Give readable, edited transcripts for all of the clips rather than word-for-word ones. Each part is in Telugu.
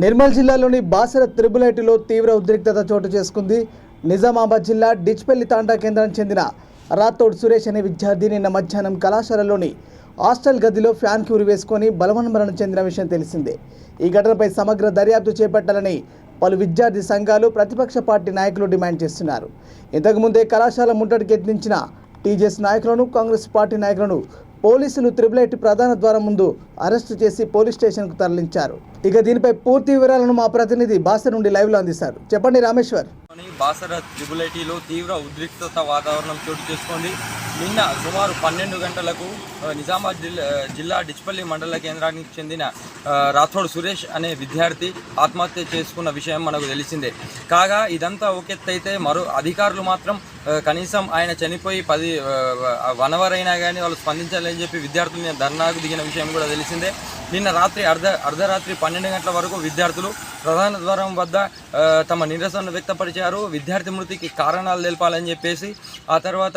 నిర్మల్ జిల్లాలోని బాసర త్రిబుల్ ఐటీలో తీవ్ర ఉద్రిక్తత చోటు చేసుకుంది. నిజామాబాద్ జిల్లా డిచ్పల్లి తాండా కేంద్రానికి చెందిన రాథోడ్ సురేష్ అనే విద్యార్థి నిన్న మధ్యాహ్నం కళాశాలలోని హాస్టల్ గదిలో ఫ్యాన్కి ఉరివేసుకొని బలవన్మరణం చెందిన విషయం తెలిసిందే. ఈ ఘటనపై సమగ్ర దర్యాప్తు చేపట్టాలని పలు విద్యార్థి సంఘాలు, ప్రతిపక్ష పార్టీ నాయకులు డిమాండ్ చేస్తున్నారు. ఇంతకుముందే కళాశాల ముట్టడికి యత్నించిన టీజేఎస్ నాయకులను, కాంగ్రెస్ పార్టీ నాయకులను పోలీసులు త్రిబుల్ ఐటీ ప్రధాన ద్వారం ముందు అరెస్టు చేసి పోలీస్ స్టేషన్కు తరలించారు. ఇక దీనిపై పూర్తి వివరాలను మా ప్రతినిధి బాసర నుండి లైవ్లో అందిస్తారు. చెప్పండి రామేశ్వర్. బాసర త్రిబుల్ ఐటీలో తీవ్ర ఉద్రిక్తత వాతావరణం చోటు చేసుకుంది. నిన్న సుమారు 12 గంటలకు నిజామాబాద్ జిల్లా డిచ్పల్లి మండల కేంద్రానికి చెందిన రాథోడ్ సురేష్ అనే విద్యార్థి ఆత్మహత్య చేసుకున్న విషయం మనకు తెలిసిందే. కాగా ఇదంతా ఒకెత్తైతే మరో అధికారులు మాత్రం కనీసం ఆయన చనిపోయి 1 అవర్ అయినా కానీ వాళ్ళు స్పందించాలని చెప్పి విద్యార్థులు ధర్నాకు దిగిన విషయం కూడా తెలిసిందే. నిన్న రాత్రి అర్ధరాత్రి 12 గంటల వరకు విద్యార్థులు ప్రధాన ద్వారం వద్ద తమ నిరసన వ్యక్తపరిచారు. విద్యార్థి మృతికి కారణాలు తెలపాలని చెప్పేసి, ఆ తర్వాత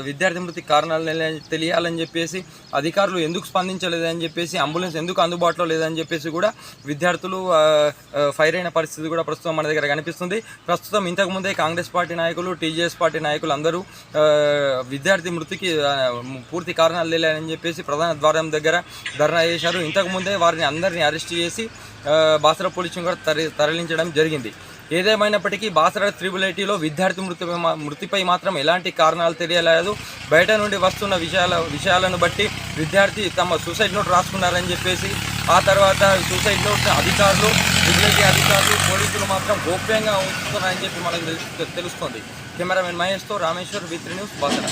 విద్యార్థి మృతికి కారణాలు తెలియాలని చెప్పేసి, అధికారులు ఎందుకు స్పందించలేదని చెప్పేసి, అంబులెన్స్ ఎందుకు అందుబాటులో లేదని చెప్పేసి కూడా విద్యార్థులు ఫైర్ అయిన పరిస్థితి కూడా ప్రస్తుతం మన దగ్గర కనిపిస్తుంది. ప్రస్తుతం ఇంతకుముందే కాంగ్రెస్ పార్టీ నాయకులు, టీజేఎస్ పార్టీ నాయకులు అందరూ విద్యార్థి మృతికి పూర్తి కారణాలు తెలియాలని చెప్పేసి ప్రధాన ద్వారం దగ్గర ధర్నా చేశారు. ఇంతకుముందే వారిని అందరినీ అరెస్ట్ చేసి బాసర పోలీసులు కూడా తరలించడం జరిగింది. ఏదేమైనప్పటికీ బాసర త్రిబుల్ ఐటీలో విద్యార్థి మృతిపై మాత్రం ఎలాంటి కారణాలు తెలియలేదు. బయట నుండి వస్తున్న విషయాలను బట్టి విద్యార్థి తమ సూసైడ్ నోట్ రాసుకున్నారని చెప్పేసి, ఆ తర్వాత సూసైడ్ నోట్ అధికారులు, త్రిబుల్ ఐటీ అధికారులు, పోలీసులు మాత్రం గోప్యంగా ఉంచుతున్నారని చెప్పి మనకు తెలుస్తుంది. కెమెరామెన్ మహేష్తో రామేశ్వర్, V3 న్యూస్, బాసర.